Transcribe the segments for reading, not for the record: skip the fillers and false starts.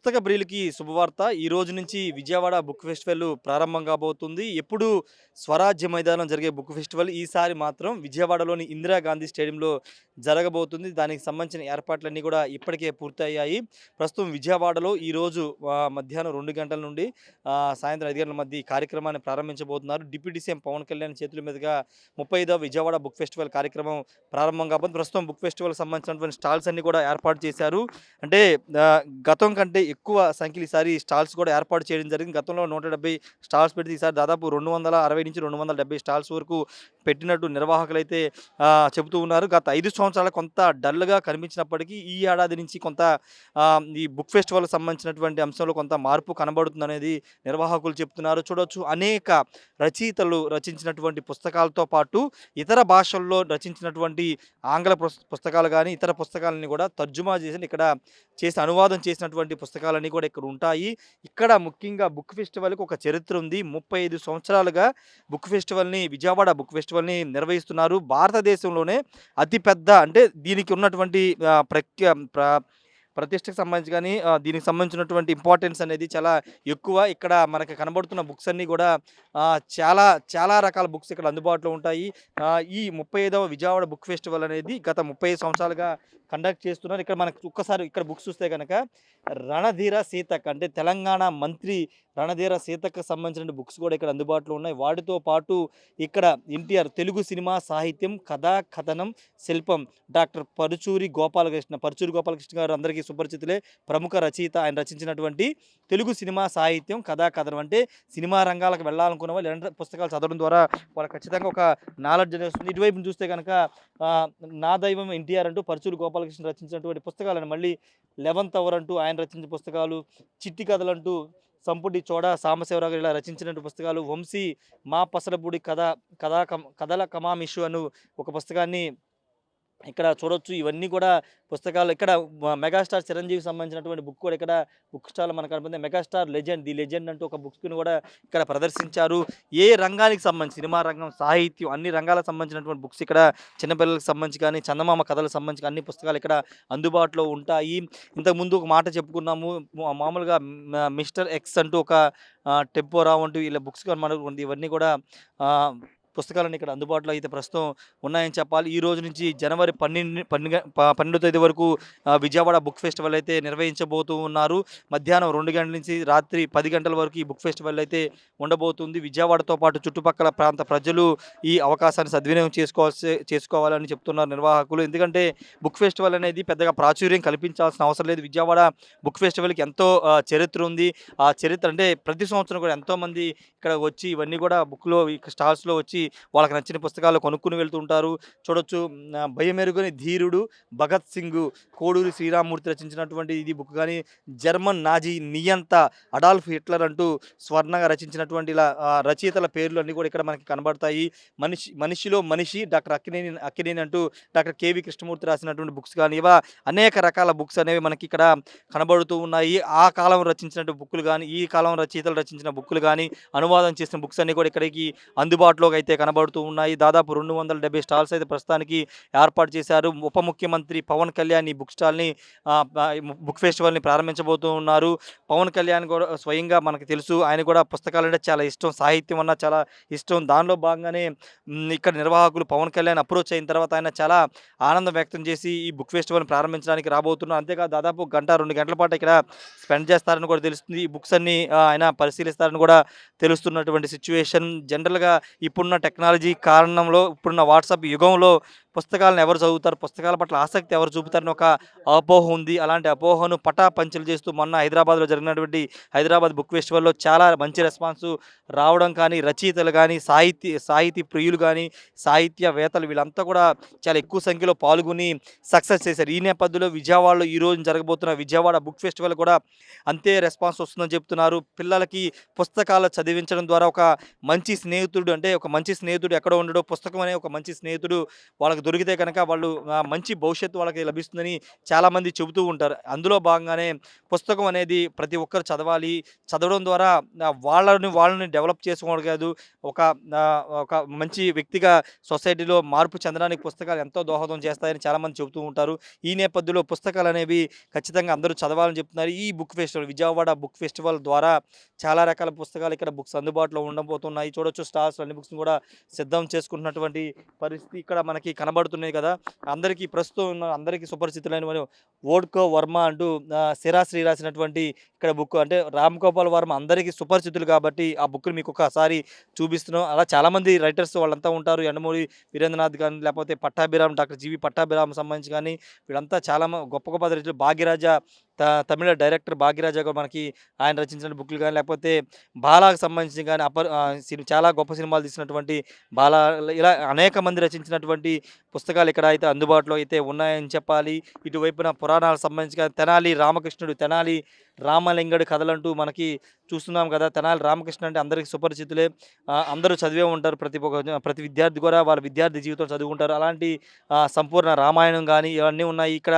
పుస్తక ప్రియులకి శుభవార్త. ఈ రోజు నుంచి విజయవాడ బుక్ ఫెస్టివల్ ప్రారంభం కాబోతుంది. ఎప్పుడు స్వరాజ్య మైదానం జరిగే బుక్ ఫెస్టివల్ ఈసారి మాత్రం విజయవాడలోని ఇందిరాగాంధీ స్టేడియంలో జరగబోతుంది. దానికి సంబంధించిన ఏర్పాట్లన్నీ కూడా ఇప్పటికే పూర్తయ్యాయి. ప్రస్తుతం విజయవాడలో ఈరోజు మధ్యాహ్నం 2 గంటల నుండి సాయంత్రం 5 గంటల మధ్య ఈ కార్యక్రమాన్ని ప్రారంభించబోతున్నారు. డిప్యూటీ సీఎం పవన్ కళ్యాణ్ చేతుల మీదుగా 35వ విజయవాడ బుక్ ఫెస్టివల్ కార్యక్రమం ప్రారంభం కాబోతుంది. ప్రస్తుతం బుక్ ఫెస్టివల్‌కి సంబంధించినటువంటి స్టాల్స్ అన్నీ కూడా ఏర్పాటు చేశారు. అంటే గతం కంటే ఎక్కువ సంఖ్యలో ఈసారి స్టాల్స్ కూడా ఏర్పాటు చేయడం జరిగింది. గతంలో 170 స్టాల్స్ పెడితే ఈసారి దాదాపు 260-270 స్టాల్స్ వరకు పెట్టినట్టు నిర్వాహకులైతే చెబుతూ ఉన్నారు. గత 5 సంవత్సరాలు కొంత డల్‌గా కనిపించినప్పటికీ ఈ ఏడాది నుంచి కొంత ఈ బుక్ ఫెస్టివల్‌కి సంబంధించినటువంటి అంశంలో కొంత మార్పు కనబడుతుందనేది నిర్వాహకులు చెప్తున్నారు. చూడొచ్చు అనేక రచయితలు రచించినటువంటి పుస్తకాలతో పాటు ఇతర భాషల్లో రచించినటువంటి ఆంగ్ల పుస్తకాలు గానీ, ఇతర పుస్తకాలని కూడా తర్జుమా చేసి అనువాదం చేసినటువంటి పుస్తకాలన్నీ కూడా ఇక్కడ ఉంటాయి. ఇక్కడ ముఖ్యంగా బుక్ ఫెస్టివల్‌కి ఒక చరిత్ర ఉంది. 35 సంవత్సరాలుగా విజయవాడ బుక్ ఫెస్టివల్‌ని నిర్వహిస్తున్నారు. భారతదేశంలోనే అతిపెద్ద అంటే దీనికి ఉన్నటువంటి ప్రతిష్టకు సంబంధించి కానీ దీనికి సంబంధించినటువంటి ఇంపార్టెన్స్ అనేది చాలా ఎక్కువ. ఇక్కడ మనకు కనబడుతున్న బుక్స్ అన్నీ కూడా చాలా చాలా రకాల బుక్స్ ఇక్కడ అందుబాటులో ఉంటాయి. ఈ 35వ విజయవాడ బుక్ ఫెస్టివల్ అనేది గత 35 సంవత్సరాలుగా కండక్ట్ చేస్తున్నారు. ఇక్కడ మనకు ఒక్కసారి ఇక్కడ బుక్స్ చూస్తే కనుక రణధీర సీతక్ అంటే తెలంగాణ మంత్రి రణధీర సీతక్‌కి సంబంధించిన బుక్స్ కూడా ఇక్కడ అందుబాటులో ఉన్నాయి. వాటితో పాటు ఇక్కడ ఎన్టీఆర్ తెలుగు సినిమా సాహిత్యం, కథా కథనం, శిల్పం డాక్టర్ పరుచూరి గోపాలకృష్ణ గారు అందరికీ సుపరిచితులే. ప్రముఖ రచయిత. ఆయన రచించినటువంటి తెలుగు సినిమా సాహిత్యం, కథా కథనం అంటే సినిమా రంగాలకు వెళ్ళాలనుకున్న వాళ్ళు ఇలాంటి పుస్తకాలు చదవడం ద్వారా వాళ్ళకి ఖచ్చితంగా ఒక నాలెడ్జ్ అనేది వస్తుంది. ఇటువైపున చూస్తే కనుక నా దైవం ఎన్టీఆర్ అంటూ పరుచూరి గోపాలకృష్ణ రచించినటువంటి పుస్తకాలను, మళ్ళీ 11th అవర్ అంటూ ఆయన రచించిన పుస్తకాలు, చిట్టి కథలంటూ సంపుటి చోడ సాంబశివరావు గారు ఇలా రచించినటువంటి పుస్తకాలు, వంశీ మా పసలపూడి కథల కమామిషు అను ఒక పుస్తకాన్ని ఇక్కడ చూడొచ్చు. ఇవన్నీ కూడా పుస్తకాలు. ఇక్కడ మెగాస్టార్ చిరంజీవికి సంబంధించినటువంటి బుక్ కూడా ఇక్కడ బుక్ స్టాల్ మనకు కనపడుతుంది. మెగాస్టార్ ది లెజెండ్ అంటూ ఒక బుక్స్‌ని కూడా ఇక్కడ ప్రదర్శించారు. ఏ రంగానికి సంబంధించి సినిమా రంగం, సాహిత్యం అన్ని రంగాలకు సంబంధించినటువంటి బుక్స్ ఇక్కడ చిన్నపిల్లలకు సంబంధించి కానీ, చందమామ కథలకు సంబంధించి అన్ని పుస్తకాలు ఇక్కడ అందుబాటులో ఉంటాయి. ఇంతకుముందు ఒక మాట చెప్పుకున్నాము. మామూలుగా మిస్టర్ ఎక్స్ అంటూ ఒక టెంపోరావ్ అంటూ ఇలా బుక్స్ మనకు ఇవన్నీ కూడా పుస్తకాలన్నీ ఇక్కడ అందుబాటులో అయితే ప్రస్తుతం ఉన్నాయని చెప్పాలి. ఈ రోజు నుంచి జనవరి 12వ తేదీ వరకు విజయవాడ బుక్ ఫెస్టివల్ అయితే నిర్వహించబోతూ ఉన్నారు. మధ్యాహ్నం 2 గంటల నుంచి రాత్రి 10 గంటల వరకు ఈ బుక్ ఫెస్టివల్ అయితే ఉండబోతుంది. విజయవాడతో పాటు చుట్టుపక్కల ప్రాంత ప్రజలు ఈ అవకాశాన్ని సద్వినియోగం చేసుకోవాలని చెప్తున్నారు నిర్వాహకులు. ఎందుకంటే బుక్ ఫెస్టివల్ అనేది పెద్దగా ప్రాచుర్యం కల్పించాల్సిన అవసరం లేదు. విజయవాడ బుక్ ఫెస్టివల్‌కి ఎంతో చరిత్ర ఉంది. ఆ చరిత్ర అంటే ప్రతి సంవత్సరం కూడా ఎంతోమంది ఇక్కడ వచ్చి ఇవన్నీ కూడా బుక్‌లో స్టాల్స్‌లో వచ్చి వాళ్ళకి నచ్చిన పుస్తకాలు కొనుక్కుని వెళ్తుంటారు. చూడొచ్చు. భయమెరుగని ధీరుడు భగత్ సింగ్ కోడూరి శ్రీరామమూర్తి రచించినటువంటి ఇది బుక్ కానీ, జర్మన్ నాజీ నియంత అడాల్ఫ్ హిట్లర్ అంటూ స్వర్ణగా రచించినటువంటి ఇలా రచయితల పేర్లు అన్నీ కూడా ఇక్కడ మనకి కనబడతాయి. మనిషిలో మనిషి డాక్టర్ అక్కినేని అంటూ డాక్టర్ కేవి కృష్ణమూర్తి రాసినటువంటి బుక్స్ కానీ, ఇవా అనేక రకాల బుక్స్ అనేవి మనకి ఇక్కడ కనబడుతూ ఉన్నాయి. ఆ కాలం రచించినటువంటి బుక్కులు కానీ, ఈ కాలం రచయితలు రచించిన బుక్కులు కానీ, అనువాదం చేసిన బుక్స్ అన్నీ కూడా ఇక్కడికి అందుబాటులోకి అయితే కనబడుతూ ఉన్నాయి. దాదాపు 270 స్టాల్స్ అయితే ప్రస్తుతానికి ఏర్పాటు చేశారు. ఉప ముఖ్యమంత్రి పవన్ కళ్యాణ్ ఈ బుక్ ఫెస్టివల్‌ని ప్రారంభించబోతూ ఉన్నారు. పవన్ కళ్యాణ్ కూడా స్వయంగా మనకు తెలుసు. ఆయన కూడా పుస్తకాలంటే చాలా ఇష్టం. సాహిత్యం అన్నా చాలా ఇష్టం. దానిలో భాగంగానే ఇక్కడ నిర్వాహకులు పవన్ కళ్యాణ్ అప్రోచ్ అయిన తర్వాత ఆయన చాలా ఆనందం వ్యక్తం చేసి ఈ బుక్ ఫెస్టివల్‌ని ప్రారంభించడానికి రాబోతున్నారు. అంతేకాదు దాదాపు గంట, 2 గంటల పాటు ఇక్కడ స్పెండ్ చేస్తారని కూడా తెలుస్తుంది. ఈ బుక్స్ అన్నీ ఆయన పరిశీలిస్తారని కూడా తెలుస్తున్నటువంటి సిచ్యువేషన్. జనరల్‌గా ఇప్పుడున్న టెక్నాలజీ కారణంలో, ఇప్పుడున్న వాట్సాప్ యుగంలో పుస్తకాలను ఎవరు చదువుతారు, పుస్తకాల పట్ల ఆసక్తి ఎవరు చూపుతారని ఒక అపోహ ఉంది. అలాంటి అపోహను పటాపంచలు చేస్తూ మొన్న హైదరాబాద్లో జరిగినటువంటి హైదరాబాద్ బుక్ ఫెస్టివల్లో చాలా మంచి రెస్పాన్స్ రావడం కానీ, రచయితలు కానీ, సాహితీ ప్రియులు కానీ, సాహిత్యవేత్తలు వీళ్ళంతా కూడా చాలా ఎక్కువ సంఖ్యలో పాల్గొని సక్సెస్ చేశారు. ఈ నేపథ్యంలో విజయవాడలో ఈరోజు జరగబోతున్న విజయవాడ బుక్ ఫెస్టివల్ కూడా అంతే రెస్పాన్స్ వస్తుందని చెప్తున్నారు. పిల్లలకి పుస్తకాలు చదివించడం ద్వారా ఒక మంచి స్నేహితుడు ఎక్కడో ఉండడో, పుస్తకం అనే ఒక మంచి స్నేహితుడు వాళ్ళకి దొరికితే కనుక వాళ్ళు మంచి భవిష్యత్తు వాళ్ళకి లభిస్తుందని చాలామంది చెబుతూ ఉంటారు. అందులో భాగంగానే పుస్తకం అనేది ప్రతి ఒక్కరు చదవాలి. చదవడం ద్వారా వాళ్ళని డెవలప్ చేసుకోవడం కాదు, ఒక మంచి వ్యక్తిగా సొసైటీలో మార్పు చెందడానికి పుస్తకాలు ఎంతో దోహదం చేస్తాయని చాలామంది చెబుతూ ఉంటారు. ఈ నేపథ్యంలో పుస్తకాలనేవి ఖచ్చితంగా అందరూ చదవాలని చెప్తున్నారు. ఈ book festival Vijayawada book festival ద్వారా చాలా రకాల పుస్తకాలు ఇక్కడ బుక్స్ అందుబాటులో ఉండబోతున్నాయి. చూడొచ్చు స్టాల్స్ అన్ని బుక్స్‌ని కూడా సిద్ధం చేసుకుంటున్నటువంటి పరిస్థితి ఇక్కడ మనకి కనబడుతున్నాయి కదా! ప్రస్తుతం ఉన్న అందరికీ సుపరిచితులైన వోడ్కో వర్మ అంటూ సిరాశ్రీ రాసినటువంటి ఇక్కడ బుక్ అంటే రామ్ గోపాల్ వర్మ అందరికీ సుపరిచితులు కాబట్టి ఆ బుక్‌ని మీకు ఒకసారి చూపిస్తున్నాం. అలా చాలామంది రైటర్స్ వాళ్ళంతా ఉంటారు. యండమూరి వీరేంద్రనాథ్ గాని, లేకపోతే పట్టాభిరామ్, డాక్టర్ జీవి పట్టాభిరామ్ సంబంధించి కానీ వీళ్ళంతా చాలా గొప్ప గొప్ప రచయితలు. భాగ్యరాజ తమిళ డైరెక్టర్ భాగ్యరాజా గారు మనకి ఆయన రచించిన బుక్‌లు గాని, లేకపోతే బాలాకు సంబంధించి గాని చాలా గొప్ప సినిమాలు తీసినటువంటి బాలా, ఇలా అనేక మంది రచించినటువంటి పుస్తకాలు ఇక్కడ అయితే అందుబాటులో అయితే ఉన్నాయని చెప్పాలి. ఇటువైపున పురాణాలకు సంబంధించి గాని తెనాలి రామకృష్ణుడు, తెనాలి రామలింగడి కథలంటూ మనకి చూస్తున్నాం కదా! తెనాలి రామకృష్ణ అంటే అందరికీ సుపరిచితులే. అందరూ చదివే ఉంటారు. ప్రతి విద్యార్థి కూడా వాళ్ళ విద్యార్థి జీవితం చదువుకుంటారు. అలాంటి సంపూర్ణ రామాయణం గాని ఇవన్నీ ఉన్నాయి. ఇక్కడ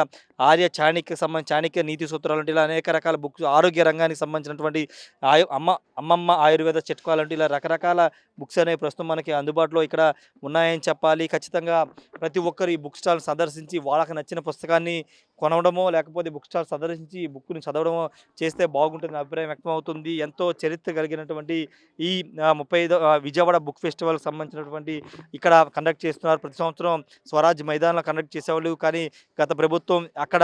చాణక్య నీతి సూత్రాలు అంటే ఇలా అనేక రకాల బుక్స్, ఆరోగ్య రంగానికి సంబంధించినటువంటి అమ్మమ్మ ఆయుర్వేద చిట్కాలంటూ ఇలా రకరకాల బుక్స్ అనేవి ప్రస్తుతం మనకి అందుబాటులో ఇక్కడ ఉన్నాయని చెప్పాలి. ఖచ్చితంగా ప్రతి ఒక్కరు ఈ బుక్ స్టాల్ సందర్శించి వాళ్ళకి నచ్చిన పుస్తకాన్ని కొనడమో, లేకపోతే బుక్ స్టాల్ సందర్శించి బుక్‌ని చదవడమో చేస్తే బాగుంటుందని అభిప్రాయం వ్యక్తమవుతుంది. ఎంతో చరిత్ర కలిగినటువంటి ఈ 35వ విజయవాడ బుక్ ఫెస్టివల్‌కి సంబంధించినటువంటి ఇక్కడ కండక్ట్ చేస్తున్నారు. ప్రతి సంవత్సరం స్వరాజ్ మైదానంలో కండక్ట్ చేసేవాళ్ళు. కానీ గత ప్రభుత్వం అక్కడ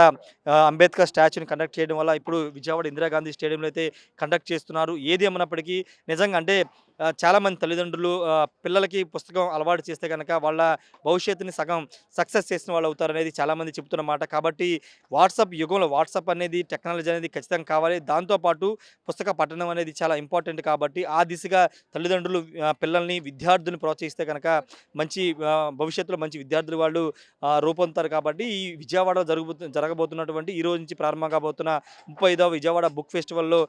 అంబేద్కర్ స్టాచ్యూని కండక్ట్ చేయడం వల్ల ఇప్పుడు విజయవాడ ఇందిరాగాంధీ స్టేడియంలో అయితే కండక్ట్ చేస్తున్నారు. ఏది ఏమన్నప్పటికీ నిజంగా అంటే చాలామంది తల్లిదండ్రులు పిల్లలకి పుస్తకం అలవాటు చేస్తే కనుక వాళ్ళ భవిష్యత్తుని సగం సక్సెస్ చేసిన వాళ్ళు అవుతారనేది చాలామంది చెప్తున్నమాట. కాబట్టి వాట్సాప్ యుగంలో వాట్సాప్ అనేది, టెక్నాలజీ అనేది ఖచ్చితంగా కావాలి. దాంతోపాటు పుస్తక పఠనం అనేది చాలా ఇంపార్టెంట్ కాబట్టి ఆ దిశగా తల్లిదండ్రులు పిల్లల్ని, విద్యార్థులను ప్రోత్సహిస్తే కనుక మంచి భవిష్యత్తులో మంచి విద్యార్థులు వాళ్ళు రూపొందుతారు. కాబట్టి ఈ విజయవాడలో జరగబోతున్నటువంటి ఈ రోజు నుంచి ప్రారంభం కాబోతున్న 35వ విజయవాడ బుక్ ఫెస్టివల్‌లో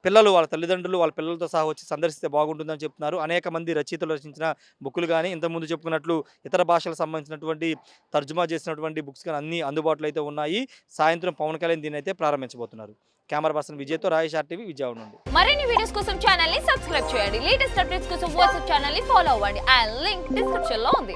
పిల్లలు వాళ్ళ తల్లిదండ్రులు వాళ్ళ పిల్లలతో సహా వచ్చి సందర్శిస్తే బాగుంటుందని చెప్తున్నారు. అనేక మంది రచయితలు రచించిన బుక్‌లు గాని, ఇంతకుముందు చెప్పుకున్నట్లు ఇతర భాషలకు సంబంధించినటువంటి తర్జుమా చేసినటువంటి బుక్స్ గాని అన్నీ అందుబాటులో అయితే ఉన్నాయి. సాయంత్రం పవన్ కళ్యాణ్ దీన్ని అయితే ప్రారంభించబోతున్నారు. Camera person విజయ్‌తో Rayesh RTV Vijayawada నుండి. మరిన్ని వీడియోస్ కోసం ఛానల్ ని సబ్స్క్రైబ్ చేయండి. లేటెస్ట్ అప్డేట్స్ కోసం వాట్సాప్ ఛానల్ ని ఫాలో అవ్వండి. ఆ లింక్ డిస్క్రిప్షన్ లో ఉంది.